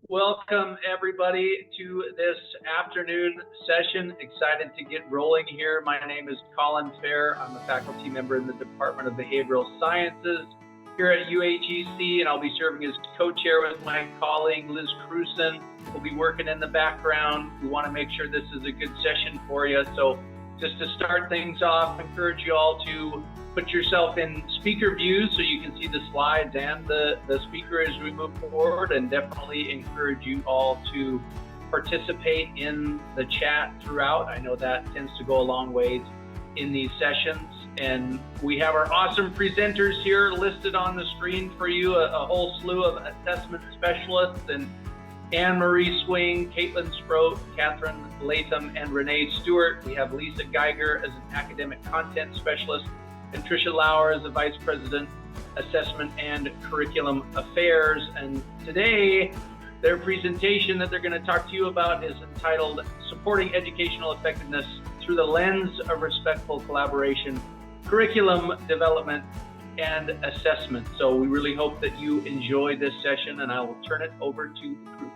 Welcome everybody to this afternoon session. Excited to get rolling here. My name is Colin Fair. I'm a faculty member in the Department of Behavioral Sciences here at UAGC, and I'll be serving as co-chair with my colleague Liz Cruson. We'll be working in the background. We want to make sure this is a good session for you. So just to start things off, I encourage you all to put yourself in speaker view so you can see the slides and the speaker as we move forward, and definitely encourage you all to participate in the chat throughout. I know that tends to go a long ways in these sessions. And we have our awesome presenters here listed on the screen for you, a whole slew of assessment specialists, and Anne-Marie Swing, Caitlin Sproat, Catherine Latham, and Renee Stewart. We have Lisa Geiger as an academic content specialist, and Tricia Lauer as the Vice President, Assessment and Curriculum Affairs. And today, their presentation that they're going to talk to you about is entitled Supporting Educational Effectiveness Through the Lens of Respectful Collaboration, Curriculum Development, and Assessment. So we really hope that you enjoy this session, and I will turn it over to the group.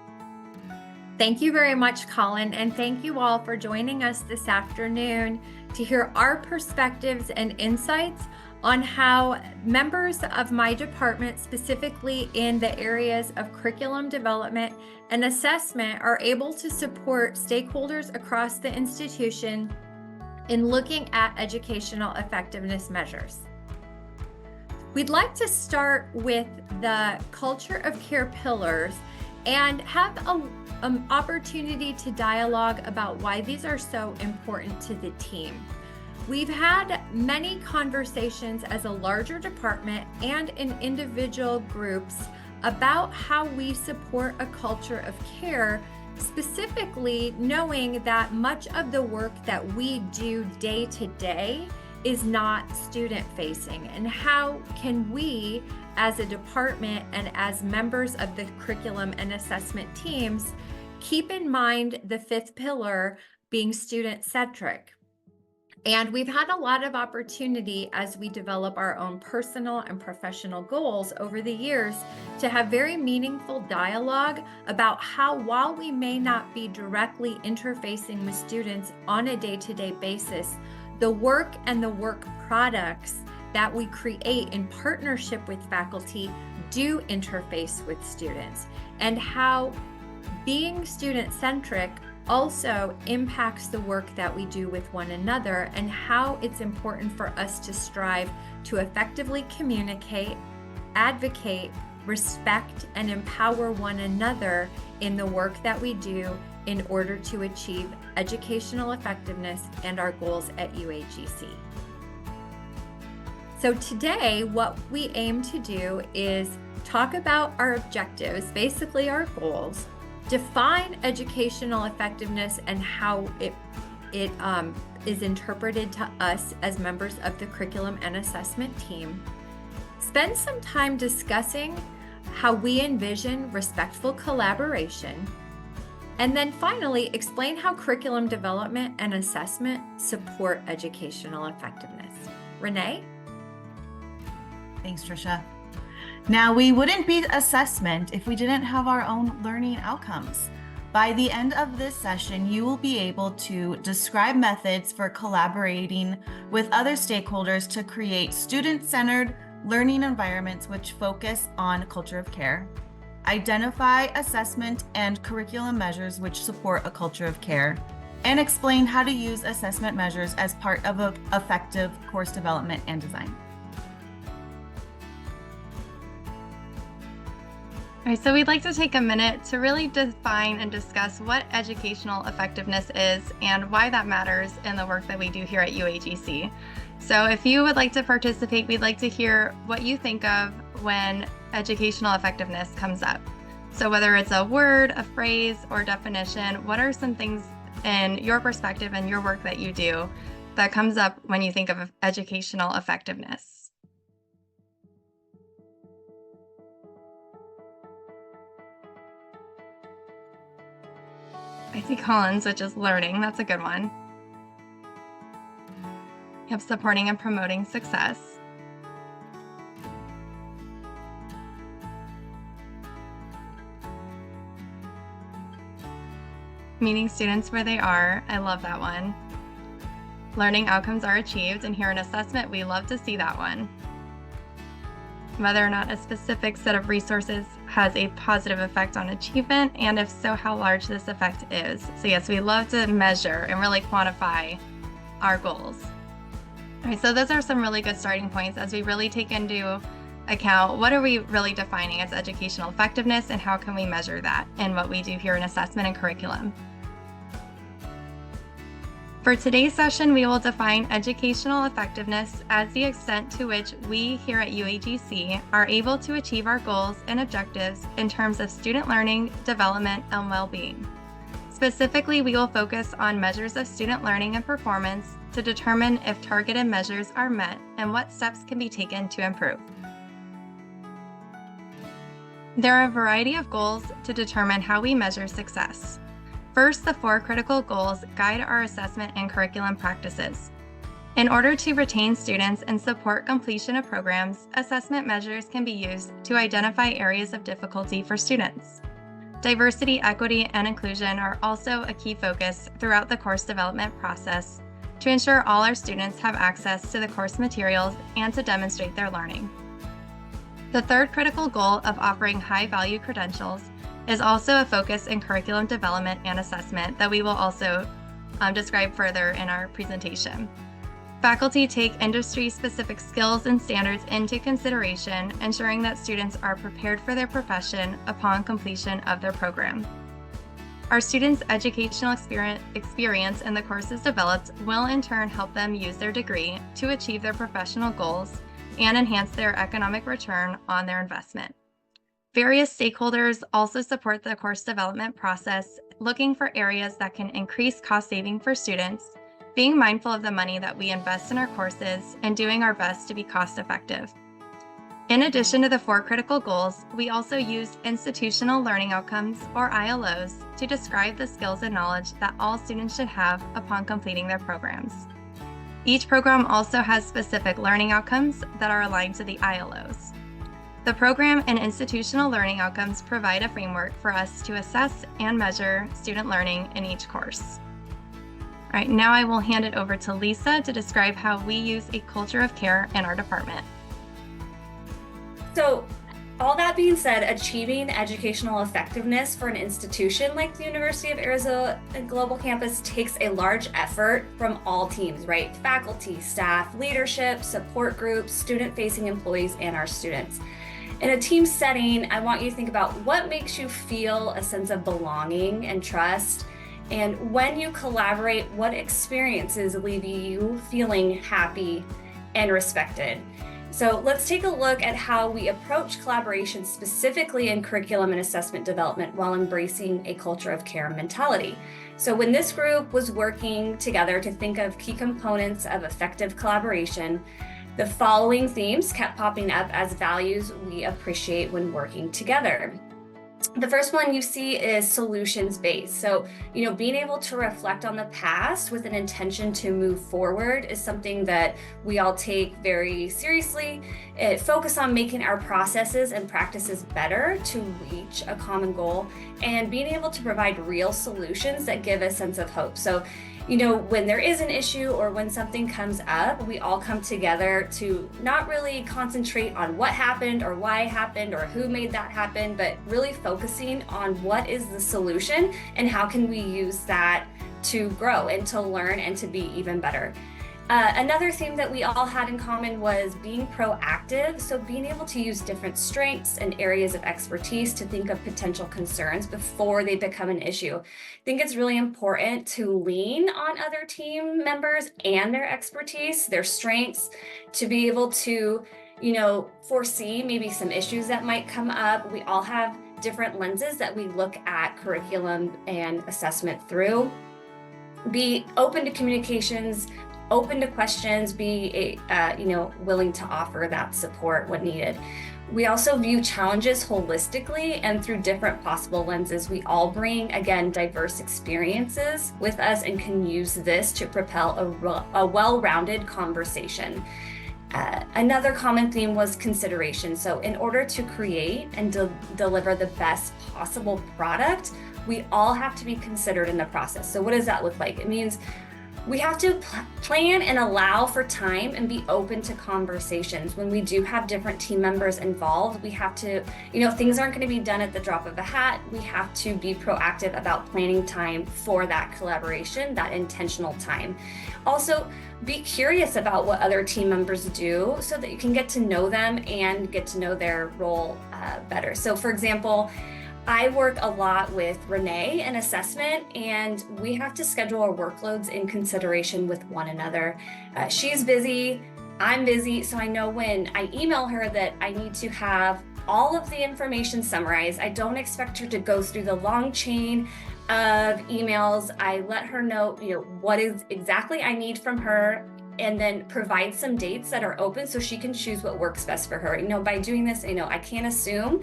Thank you very much, Colin, and thank you all for joining us this afternoon to hear our perspectives and insights on how members of my department, specifically in the areas of curriculum development and assessment, are able to support stakeholders across the institution in looking at educational effectiveness measures. We'd like to start with the culture of care pillars and have an opportunity to dialogue about why these are so important to the team. We've had many conversations as a larger department and in individual groups about how we support a culture of care, specifically knowing that much of the work that we do day to day is not student facing, and how can we as a department and as members of the curriculum and assessment teams keep in mind the fifth pillar being student-centric. And we've had a lot of opportunity as we develop our own personal and professional goals over the years to have very meaningful dialogue about how, while we may not be directly interfacing with students on a day-to-day basis, the work and the work products that we create in partnership with faculty do interface with students, and how being student-centric also impacts the work that we do with one another, and how it's important for us to strive to effectively communicate, advocate, respect, and empower one another in the work that we do in order to achieve educational effectiveness and our goals at UAGC. So today, what we aim to do is talk about our objectives, basically our goals, define educational effectiveness and how it is interpreted to us as members of the curriculum and assessment team, spend some time discussing how we envision respectful collaboration, and then finally explain how curriculum development and assessment support educational effectiveness. Renee? Thanks, Tricia. Now, we wouldn't be assessment if we didn't have our own learning outcomes. By the end of this session, you will be able to describe methods for collaborating with other stakeholders to create student-centered learning environments which focus on culture of care, identify assessment and curriculum measures which support a culture of care, and explain how to use assessment measures as part of an effective course development and design. All right, so we'd like to take a minute to really define and discuss what educational effectiveness is and why that matters in the work that we do here at UAGC. So if you would like to participate, we'd like to hear what you think of when educational effectiveness comes up. So whether it's a word, a phrase, or definition, what are some things in your perspective and your work that you do that comes up when you think of educational effectiveness? I see Collins, which is learning. That's a good one. You have supporting and promoting success. Meeting students where they are. I love that one. Learning outcomes are achieved, and here in assessment, we love to see that one. Whether or not a specific set of resources has a positive effect on achievement, and if so, how large this effect is. So yes, we love to measure and really quantify our goals. All right, so those are some really good starting points as we really take into account what are we really defining as educational effectiveness and how can we measure that in what we do here in assessment and curriculum. For today's session, we will define educational effectiveness as the extent to which we here at UAGC are able to achieve our goals and objectives in terms of student learning, development, and well-being. Specifically, we will focus on measures of student learning and performance to determine if targeted measures are met and what steps can be taken to improve. There are a variety of goals to determine how we measure success. First, the 4 critical goals guide our assessment and curriculum practices. In order to retain students and support completion of programs, assessment measures can be used to identify areas of difficulty for students. Diversity, equity, and inclusion are also a key focus throughout the course development process to ensure all our students have access to the course materials and to demonstrate their learning. The 3rd critical goal of offering high-value credentials is also a focus in curriculum development and assessment that we will also describe further in our presentation. Faculty take industry-specific skills and standards into consideration, ensuring that students are prepared for their profession upon completion of their program. Our students' educational experience in the courses developed will in turn help them use their degree to achieve their professional goals and enhance their economic return on their investment. Various stakeholders also support the course development process, looking for areas that can increase cost saving for students, being mindful of the money that we invest in our courses, and doing our best to be cost effective. In addition to the 4 critical goals, we also used institutional learning outcomes, or ILOs, to describe the skills and knowledge that all students should have upon completing their programs. Each program also has specific learning outcomes that are aligned to the ILOs. The program and institutional learning outcomes provide a framework for us to assess and measure student learning in each course. All right, now I will hand it over to Lisa to describe how we use a culture of care in our department. So, all that being said, achieving educational effectiveness for an institution like the University of Arizona Global Campus takes a large effort from all teams, right? Faculty, staff, leadership, support groups, student-facing employees, and our students. In a team setting, I want you to think about what makes you feel a sense of belonging and trust. And when you collaborate, what experiences leave you feeling happy and respected? So let's take a look at how we approach collaboration specifically in curriculum and assessment development while embracing a culture of care mentality. So when this group was working together to think of key components of effective collaboration, the following themes kept popping up as values we appreciate when working together. The first one you see is solutions-based. So, being able to reflect on the past with an intention to move forward is something that we all take very seriously. Focus on making our processes and practices better to reach a common goal, and being able to provide real solutions that give a sense of hope. So, when there is an issue or when something comes up, we all come together to not really concentrate on what happened or why it happened or who made that happen, but really focusing on what is the solution and how can we use that to grow and to learn and to be even better. Another theme that we all had in common was being proactive. So being able to use different strengths and areas of expertise to think of potential concerns before they become an issue. I think it's really important to lean on other team members and their expertise, their strengths, to be able to, foresee maybe some issues that might come up. We all have different lenses that we look at curriculum and assessment through. Be open to communications, open to questions, be willing to offer that support when needed. We also view challenges holistically and through different possible lenses. We all bring, again, diverse experiences with us and can use this to propel a well-rounded conversation. Another common theme was consideration. So in order to create and deliver the best possible product, we all have to be considered in the process. So what does that look like? It means we have to plan and allow for time and be open to conversations. When we do have different team members involved, we have to, things aren't going to be done at the drop of a hat. We have to be proactive about planning time for that collaboration, that intentional time. Also, be curious about what other team members do so that you can get to know them and get to know their role better. So for example, I work a lot with Renee in assessment, and we have to schedule our workloads in consideration with one another. She's busy, I'm busy, so I know when I email her that I need to have all of the information summarized. I don't expect her to go through the long chain of emails. I let her know, what is exactly I need from her, and then provide some dates that are open so she can choose what works best for her. By doing this, I can't assume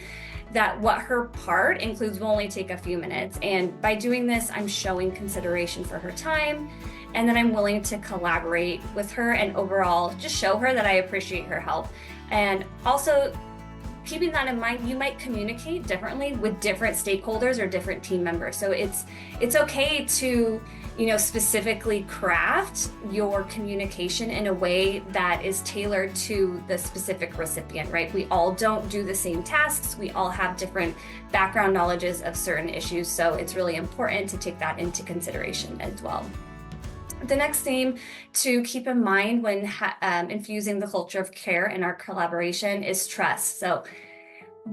that what her part includes will only take a few minutes. And by doing this, I'm showing consideration for her time, and then I'm willing to collaborate with her and overall just show her that I appreciate her help. And also, keeping that in mind, you might communicate differently with different stakeholders or different team members. So it's okay to, specifically craft your communication in a way that is tailored to the specific recipient, right? We all don't do the same tasks. We all have different background knowledges of certain issues. So it's really important to take that into consideration as well. The next thing to keep in mind when infusing the culture of care in our collaboration is trust. So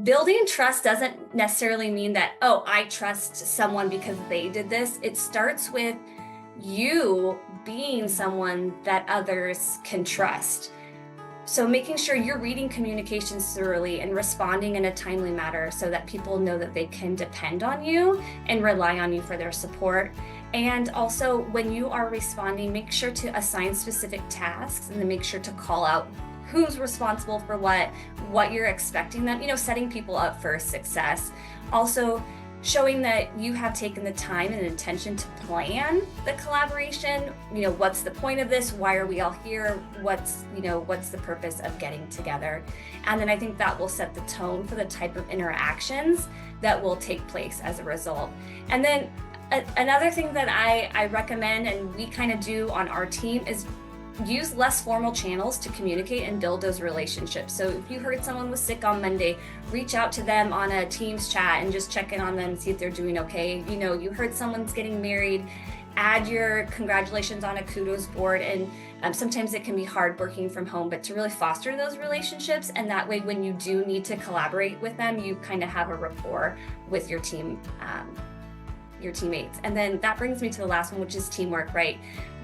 building trust doesn't necessarily mean that, I trust someone because they did this. It starts with you being someone that others can trust. So making sure you're reading communications thoroughly and responding in a timely manner so that people know that they can depend on you and rely on you for their support. And also, when you are responding, make sure to assign specific tasks and then make sure to call out who's responsible for what you're expecting them, setting people up for success. Also, showing that you have taken the time and intention to plan the collaboration. What's the point of this? Why are we all here? What's the purpose of getting together? And then I think that will set the tone for the type of interactions that will take place as a result. And then another thing that I recommend, and we kind of do on our team, is use less formal channels to communicate and build those relationships. So if you heard someone was sick on Monday, reach out to them on a Teams chat and just check in on them and see if they're doing okay. You heard someone's getting married, add your congratulations on a kudos board. And sometimes it can be hard working from home, but to really foster those relationships. And that way, when you do need to collaborate with them, you kind of have a rapport with your team, your teammates. And then that brings me to the last one, which is teamwork, right?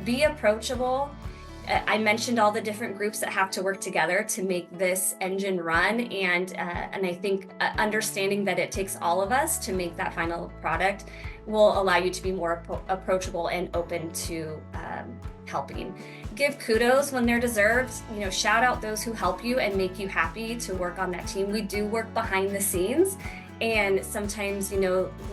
Be approachable. I mentioned all the different groups that have to work together to make this engine run, and I think understanding that it takes all of us to make that final product will allow you to be more approachable and open to helping. Give kudos when they're deserved. Shout out those who help you and make you happy to work on that team. We do work behind the scenes, and sometimes, we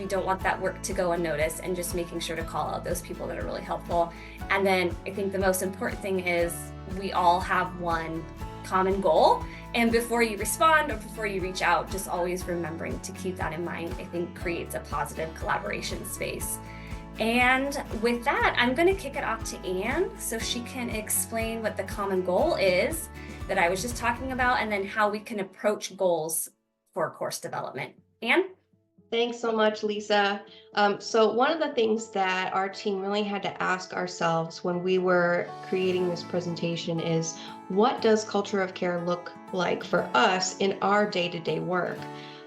don't want that work to go unnoticed, and just making sure to call out those people that are really helpful. And then I think the most important thing is we all have one common goal. And before you respond or before you reach out, just always remembering to keep that in mind, I think creates a positive collaboration space. And with that, I'm going to kick it off to Anne so she can explain what the common goal is that I was just talking about, and then how we can approach goals for course development. Anne? Thanks so much, Lisa. So one of the things that our team really had to ask ourselves when we were creating this presentation is, what does culture of care look like for us in our day-to-day work?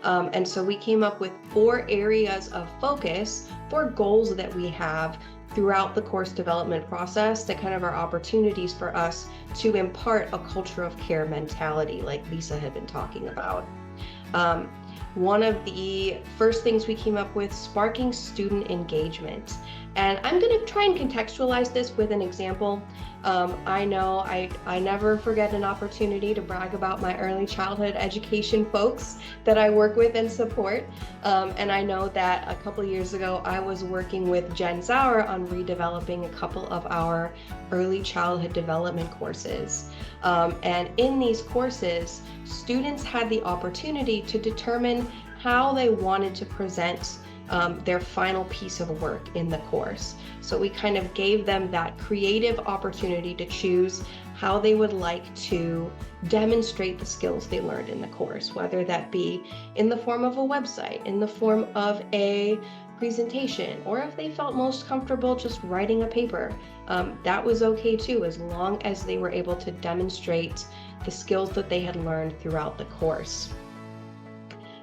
And so we came up with 4 areas of focus for goals that we have throughout the course development process that kind of are opportunities for us to impart a culture of care mentality like Lisa had been talking about. One of the first things we came up with, sparking student engagement. And I'm going to try and contextualize this with an example. I know I never forget an opportunity to brag about my early childhood education folks that I work with and support. And I know that a couple years ago, I was working with Jen Sauer on redeveloping a couple of our early childhood development courses. And in these courses, students had the opportunity to determine how they wanted to present their final piece of work in the course. So we kind of gave them that creative opportunity to choose how they would like to demonstrate the skills they learned in the course, whether that be in the form of a website, in the form of a presentation, or if they felt most comfortable just writing a paper. That was okay too, as long as they were able to demonstrate the skills that they had learned throughout the course.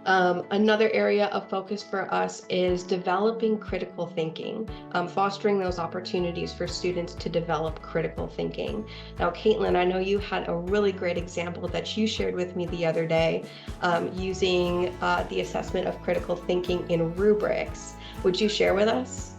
Another area of focus for us is developing critical thinking, fostering those opportunities for students to develop critical thinking. Now, Caitlin, I know you had a really great example that you shared with me the other day, using the assessment of critical thinking in rubrics. Would you share with us?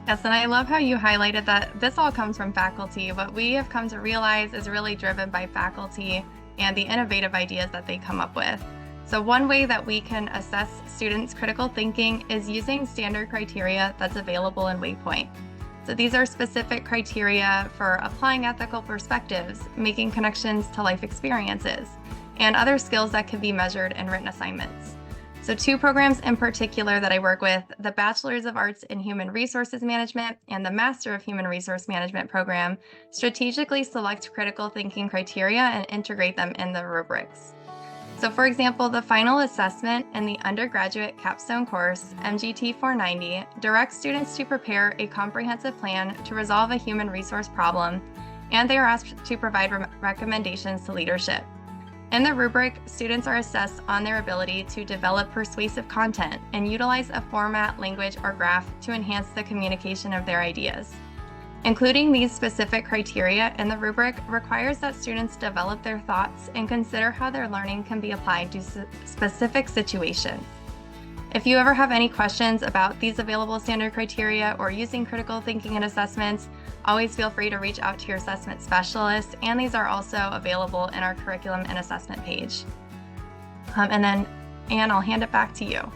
Yes, and I love how you highlighted that this all comes from faculty. What we have come to realize is really driven by faculty and the innovative ideas that they come up with. So one way that we can assess students' critical thinking is using standard criteria that's available in Waypoint. So these are specific criteria for applying ethical perspectives, making connections to life experiences, and other skills that can be measured in written assignments. So 2 programs in particular that I work with, the Bachelor's of Arts in Human Resources Management and the Master of Human Resource Management program, strategically select critical thinking criteria and integrate them in the rubrics. So for example, the final assessment in the undergraduate capstone course, MGT 490, directs students to prepare a comprehensive plan to resolve a human resource problem, and they are asked to provide recommendations to leadership. In the rubric, students are assessed on their ability to develop persuasive content and utilize a format, language, or graph to enhance the communication of their ideas. Including these specific criteria in the rubric requires that students develop their thoughts and consider how their learning can be applied to specific situations. If you ever have any questions about these available standard criteria or using critical thinking in assessments, always feel free to reach out to your assessment specialist, and these are also available in our curriculum and assessment page. And then, Anne, I'll hand it back to you.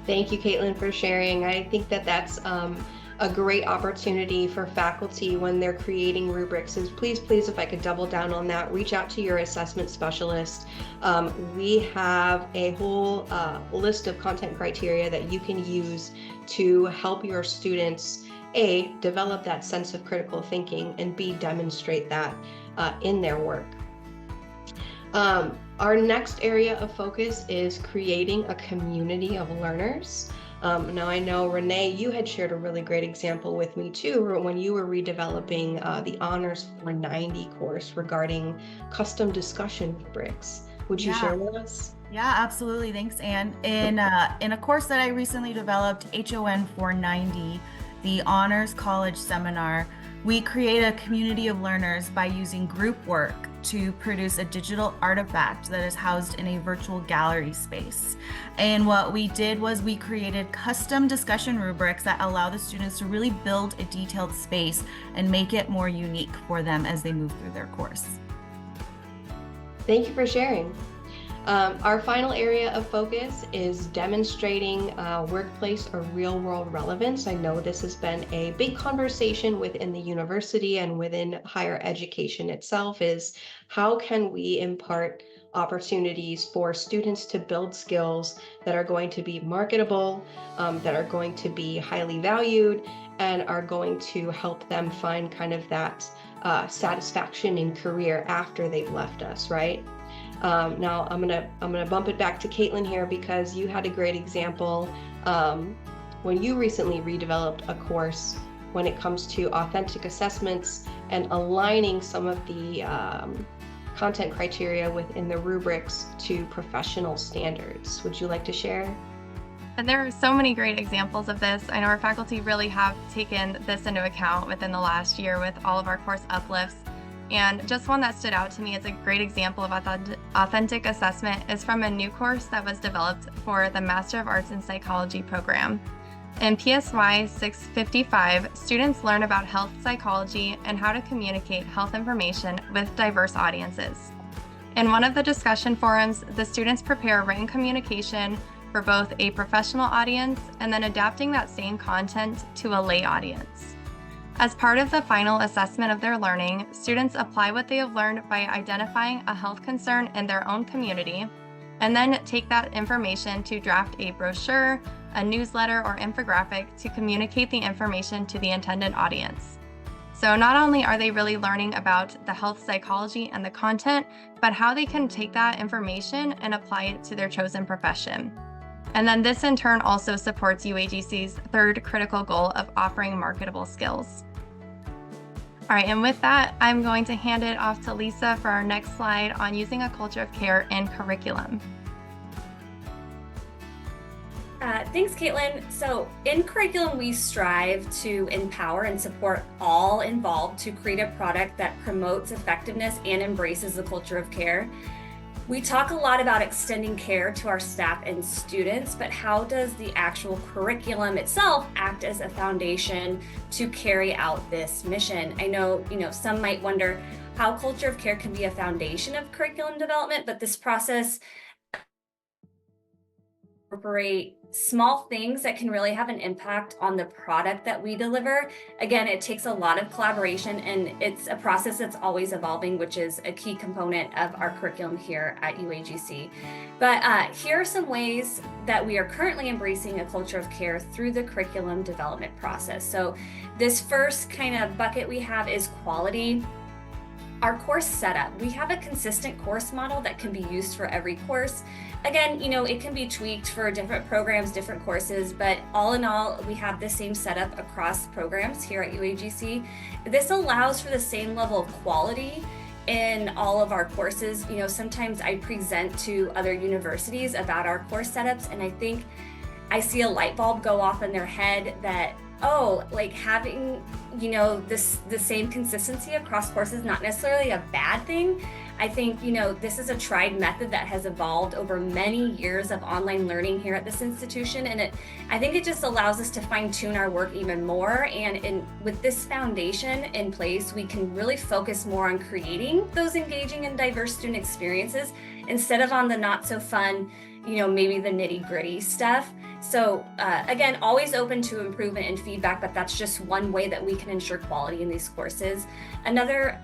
Thank you, Caitlin, for sharing. I think that that's a great opportunity for faculty when they're creating rubrics is please, if I could double down on that, reach out to your assessment specialist. We have a whole list of content criteria that you can use to help your students, A, develop that sense of critical thinking, and B, demonstrate that in their work. Our next area of focus is creating a community of learners. Now I know, Renee, you had shared a really great example with me too when you were redeveloping the Honors 490 course regarding custom discussion rubrics. Would you share with us? Yeah, absolutely. Thanks, Anne. In a course that I recently developed, HON 490, the Honors College Seminar, we create a community of learners by using group work to produce a digital artifact that is housed in a virtual gallery space. And what we did was we created custom discussion rubrics that allow the students to really build a detailed space and make it more unique for them as they move through their course. Thank you for sharing. Our final area of focus is demonstrating workplace or real-world relevance. I know this has been a big conversation within the university and within higher education itself, is how can we impart opportunities for students to build skills that are going to be marketable, that are going to be highly valued, and are going to help them find kind of that satisfaction in career after they've left us, right? Now I'm gonna bump it back to Caitlin here, because you had a great example when you recently redeveloped a course when it comes to authentic assessments and aligning some of the content criteria within the rubrics to professional standards. Would you like to share? And there are so many great examples of this. I know our faculty really have taken this into account within the last year with all of our course uplifts. And just one that stood out to me as a great example of authentic assessment is from a new course that was developed for the Master of Arts in Psychology program. In PSY 655, students learn about health psychology and how to communicate health information with diverse audiences. In one of the discussion forums, the students prepare written communication for both a professional audience and then adapting that same content to a lay audience. As part of the final assessment of their learning, students apply what they have learned by identifying a health concern in their own community, and then take that information to draft a brochure, a newsletter, or infographic to communicate the information to the intended audience. So not only are they really learning about the health psychology and the content, but how they can take that information and apply it to their chosen profession. And then this in turn also supports UAGC's third critical goal of offering marketable skills. All right, and with that, I'm going to hand it off to Lisa for our next slide on using a culture of care in curriculum. Thanks, Caitlin. So in curriculum, we strive to empower and support all involved to create a product that promotes effectiveness and embraces the culture of care. We talk a lot about extending care to our staff and students, but how does the actual curriculum itself act as a foundation to carry out this mission? I know, some might wonder how culture of care can be a foundation of curriculum development, but this process incorporate small things that can really have an impact on the product that we deliver. Again, it takes a lot of collaboration, and it's a process that's always evolving, which is a key component of our curriculum here at UAGC. But here are some ways that we are currently embracing a culture of care through the curriculum development process. So this first kind of bucket we have is quality. Our course setup. We have a consistent course model that can be used for every course. Again, it can be tweaked for different programs, different courses, but all in all, we have the same setup across programs here at UAGC. This allows for the same level of quality in all of our courses. Sometimes I present to other universities about our course setups, and I think I see a light bulb go off in their head that, having, the same consistency across courses, not necessarily a bad thing. I think, this is a tried method that has evolved over many years of online learning here at this institution. And I think it just allows us to fine tune our work even more. And with this foundation in place, we can really focus more on creating those engaging and diverse student experiences instead of on the not so fun, maybe the nitty gritty stuff. So again, always open to improvement and feedback, but that's just one way that we can ensure quality in these courses. Another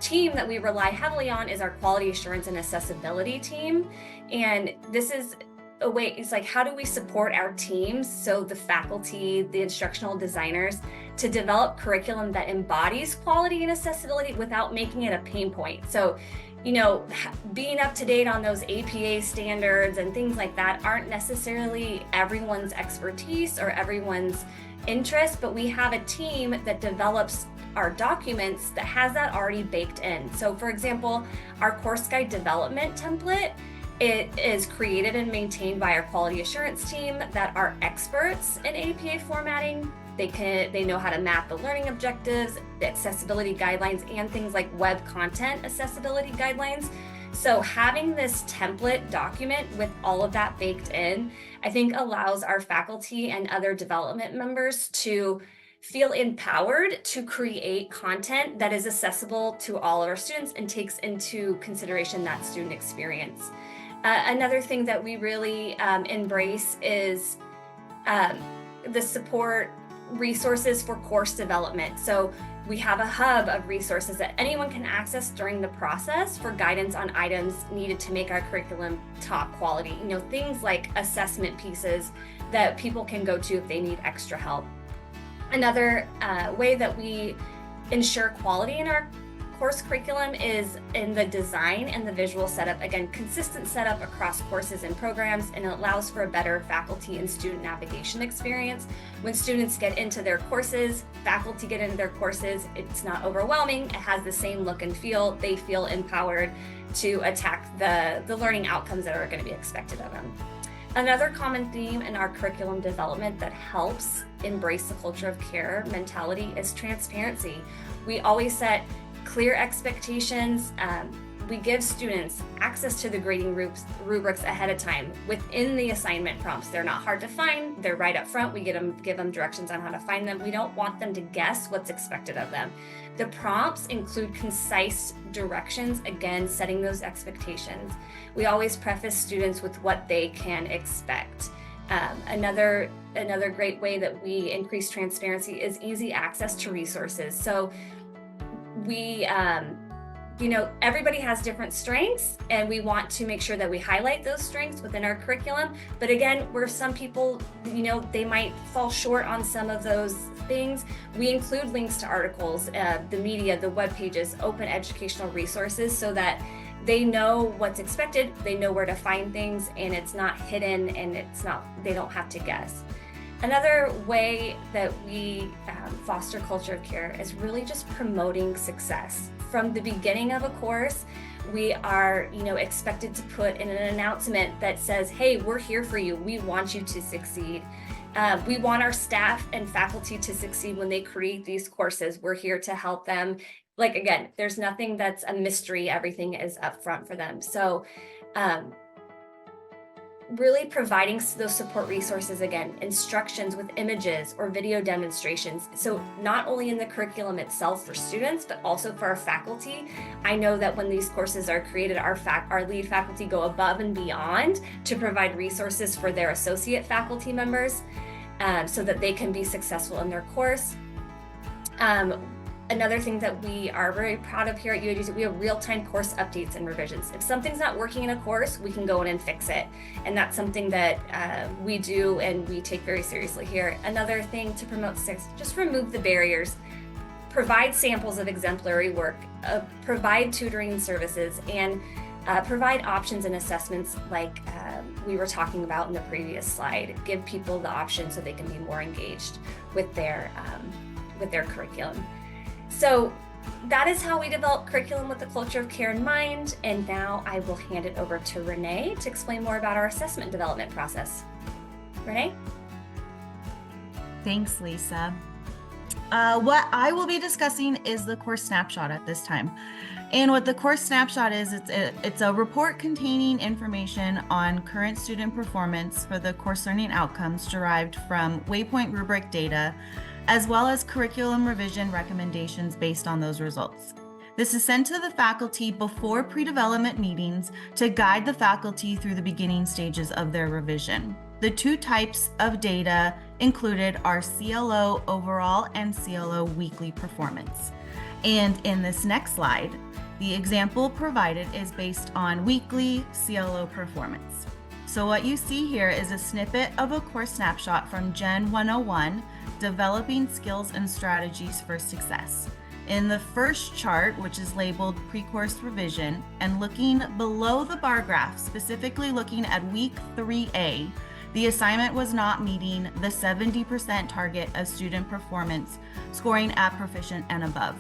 team that we rely heavily on is our quality assurance and accessibility team. And this is a way, it's like, how do we support our teams, so the faculty, the instructional designers, to develop curriculum that embodies quality and accessibility without making it a pain point. So being up to date on those APA standards and things like that aren't necessarily everyone's expertise or everyone's interest, but we have a team that develops our documents that has that already baked in. So for example, our course guide development template, it is created and maintained by our quality assurance team that are experts in APA formatting. They know how to map the learning objectives, the accessibility guidelines, and things like web content accessibility guidelines. So having this template document with all of that baked in, I think allows our faculty and other development members to feel empowered to create content that is accessible to all of our students and takes into consideration that student experience. Another thing that we really embrace is the support resources for course development. So we have a hub of resources that anyone can access during the process for guidance on items needed to make our curriculum top quality. Things like assessment pieces that people can go to if they need extra help. Another way that we ensure quality in our course curriculum is in the design and the visual setup. Again, consistent setup across courses and programs, and it allows for a better faculty and student navigation experience. When students get into their courses, faculty get into their courses, it's not overwhelming. It has the same look and feel. They feel empowered to attack the learning outcomes that are going to be expected of them. Another common theme in our curriculum development that helps embrace the culture of care mentality is transparency. We always set clear expectations. We give students access to the grading rubrics ahead of time within the assignment prompts. They're not hard to find. They're right up front. We give them directions on how to find them. We don't want them to guess what's expected of them. The prompts include concise directions, again, setting those expectations. We always preface students with what they can expect. Another great way that we increase transparency is easy access to resources. So we everybody has different strengths, and we want to make sure that we highlight those strengths within our curriculum. But again, where some people, they might fall short on some of those things, we include links to articles, the media, the web pages, open educational resources, so that they know what's expected, they know where to find things, and it's not hidden, and they don't have to guess. Another way that we foster culture of care is really just promoting success. From the beginning of a course, we are, expected to put in an announcement that says, hey, we're here for you. We want you to succeed. We want our staff and faculty to succeed when they create these courses. We're here to help them. Like, again, there's nothing that's a mystery. Everything is upfront for them. So really providing those support resources, again, instructions with images or video demonstrations. So not only in the curriculum itself for students, but also for our faculty. I know that when these courses are created, our lead faculty go above and beyond to provide resources for their associate faculty members so that they can be successful in their course. Another thing that we are very proud of here at UAGC, we have real-time course updates and revisions. If something's not working in a course, we can go in and fix it. And that's something that we do and we take very seriously here. Another thing to promote success, just remove the barriers, provide samples of exemplary work, provide tutoring services, and provide options and assessments like we were talking about in the previous slide. Give people the option so they can be more engaged with their curriculum. So that is how we develop curriculum with the culture of care in mind. And now I will hand it over to Renee to explain more about our assessment development process. Renee? Thanks, Lisa. What I will be discussing is the course snapshot at this time. And what the course snapshot is, it's a report containing information on current student performance for the course learning outcomes derived from Waypoint rubric data, as well as curriculum revision recommendations based on those results. This is sent to the faculty before pre-development meetings to guide the faculty through the beginning stages of their revision. The two types of data included are CLO overall and CLO weekly performance. And in this next slide, the example provided is based on weekly CLO performance. So what you see here is a snippet of a course snapshot from Gen 101, Developing Skills and Strategies for Success. In the first chart, which is labeled pre-course revision, and looking below the bar graph, specifically looking at week 3A, the assignment was not meeting the 70% target of student performance, scoring at proficient and above.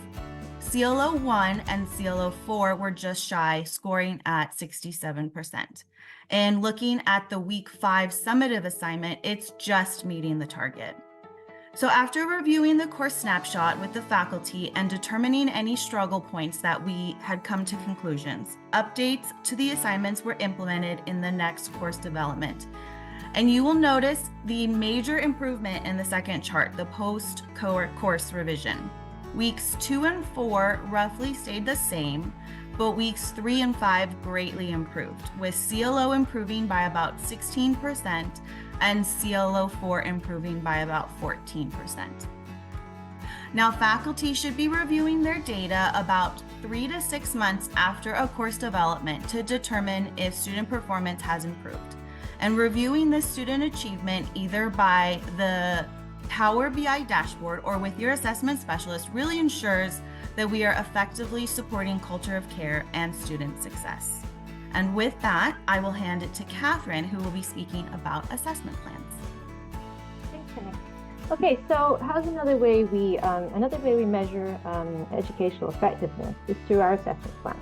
CLO 1 and CLO 4 were just shy, scoring at 67%. And looking at the week 5 summative assignment, it's just meeting the target. So after reviewing the course snapshot with the faculty and determining any struggle points that we had come to conclusions, updates to the assignments were implemented in the next course development. And you will notice the major improvement in the second chart, the post-course revision. Weeks 2 and 4 roughly stayed the same, but weeks 3 and 5 greatly improved, with CLO improving by about 16% and CLO 4 improving by about 14%. Now, faculty should be reviewing their data about 3 to 6 months after a course development to determine if student performance has improved. And reviewing the student achievement either by the Power BI dashboard or with your assessment specialist really ensures that we are effectively supporting culture of care and student success. And with that, I will hand it to Catherine, who will be speaking about assessment plans. Okay, so how's another way we measure educational effectiveness is through our assessment plan.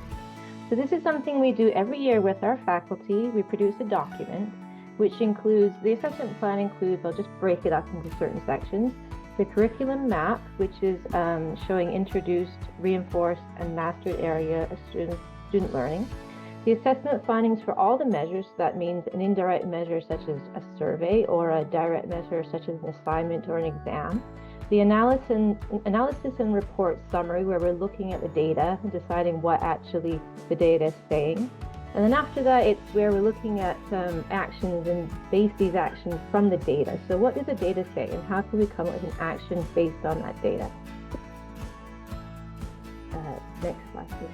So this is something we do every year with our faculty. We produce a document which includes, the assessment plan includes, I'll just break it up into certain sections, the curriculum map, which is showing introduced, reinforced, and mastered area of student learning. The assessment findings for all the measures, that means an indirect measure such as a survey or a direct measure such as an assignment or an exam. The analysis and report summary, where we're looking at the data and deciding what actually the data is saying. And then after that, it's where we're looking at actions and base these actions from the data. So what does the data say and how can we come up with an action based on that data? Next slide, please.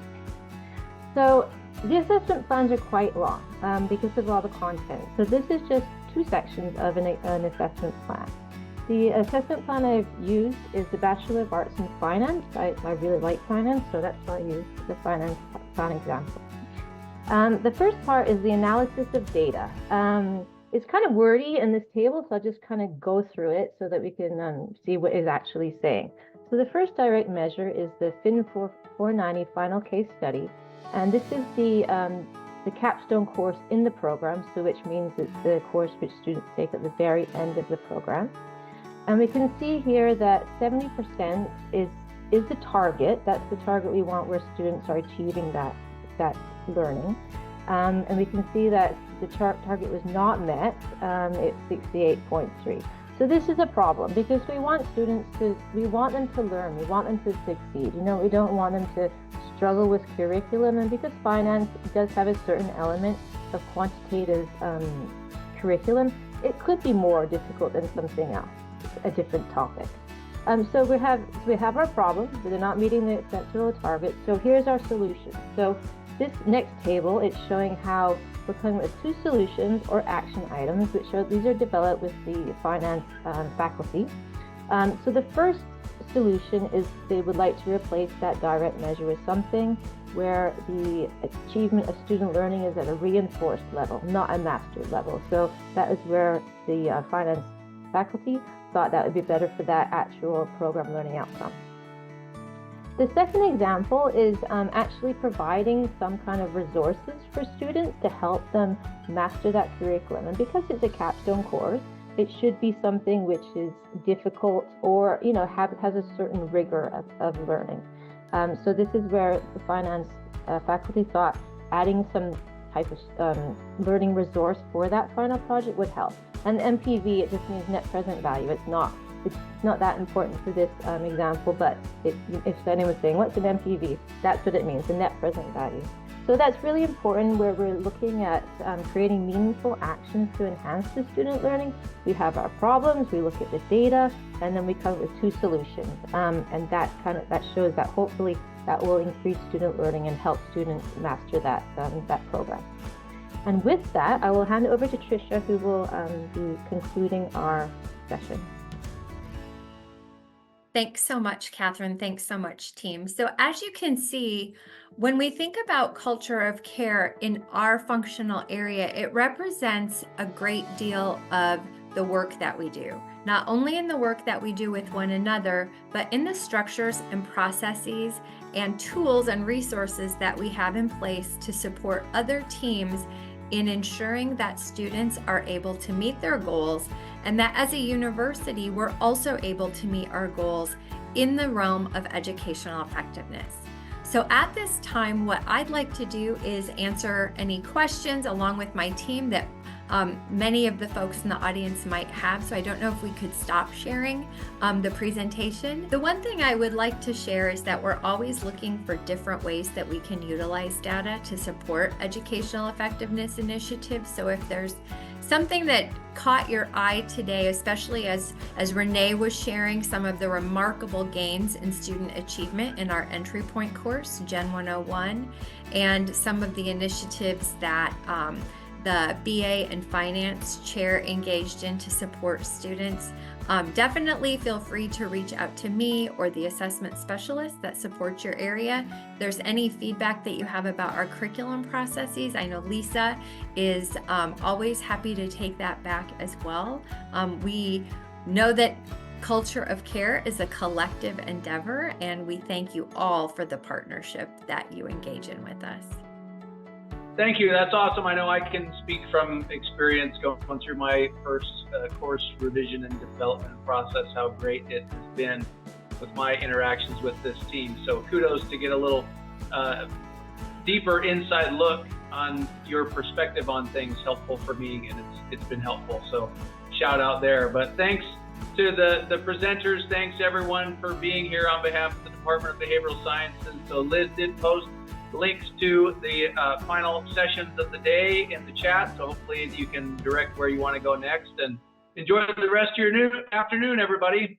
So the assessment plans are quite long because of all the content. So this is just 2 sections of an assessment plan. The assessment plan I've used is the Bachelor of Arts in Finance. I really like finance, so that's why I used the finance plan example. The first part is the analysis of data. It's kind of wordy in this table, so I'll just kind of go through it so that we can see what it's actually saying. So the first direct measure is the FIN 490 final case study, and this is the capstone course in the program, so which means it's the course which students take at the very end of the program. And we can see here that 70% is the target. That's the target we want, where students are achieving that learning. And we can see that the target was not met. It's 68.3. So this is a problem because we want them to learn, we want them to succeed. You know, we don't want them to struggle with curriculum, and because finance does have a certain element of quantitative curriculum, it could be more difficult than something else, a different topic. So we have our problem, but they're not meeting the acceptable target. So here's our solution. So this next table, it's showing how we're coming with 2 solutions or action items, which these are developed with the finance faculty. So the first solution is they would like to replace that direct measure with something where the achievement of student learning is at a reinforced level, not a mastered level. So that is where the finance faculty thought that would be better for that actual program learning outcome. The second example is actually providing some kind of resources for students to help them master that curriculum. And because it's a capstone course, it should be something which is difficult or, you know, has a certain rigor of learning. So this is where the finance faculty thought adding some type of learning resource for that final project would help. And NPV, it just means net present value. It's not that important for this example, but if anyone's saying, what's an NPV? That's what it means, the net present value. So that's really important where we're looking at creating meaningful actions to enhance the student learning. We have our problems, we look at the data, and then we come up with 2 solutions. And that shows that hopefully that will increase student learning and help students master that program. And with that, I will hand it over to Tricia, who will be concluding our session. Thanks so much, Catherine. Thanks so much, team. So as you can see, when we think about culture of care in our functional area, it represents a great deal of the work that we do, not only in the work that we do with one another, but in the structures and processes and tools and resources that we have in place to support other teams in ensuring that students are able to meet their goals, and that as a university, we're also able to meet our goals in the realm of educational effectiveness. So at this time, what I'd like to do is answer any questions along with my team that many of the folks in the audience might have. So I don't know if we could stop sharing the presentation. The one thing I would like to share is that we're always looking for different ways that we can utilize data to support educational effectiveness initiatives. So if there's something that caught your eye today, especially as Renee was sharing some of the remarkable gains in student achievement in our entry point course, Gen 101, and some of the initiatives that the BA and Finance Chair engaged in to support students, definitely feel free to reach out to me or the assessment specialist that supports your area. If there's any feedback that you have about our curriculum processes, I know Lisa is always happy to take that back as well. We know that culture of care is a collective endeavor, and we thank you all for the partnership that you engage in with us. Thank you. That's awesome. I know I can speak from experience going through my first course revision and development process, how great it has been with my interactions with this team. So kudos to get a little deeper inside look on your perspective on things, helpful for me, and it's been helpful. So shout out there. But thanks to the presenters. Thanks everyone for being here on behalf of the Department of Behavioral Sciences. So Liz did post links to the final sessions of the day in the chat, so hopefully you can direct where you want to go next, and enjoy the rest of your afternoon, everybody.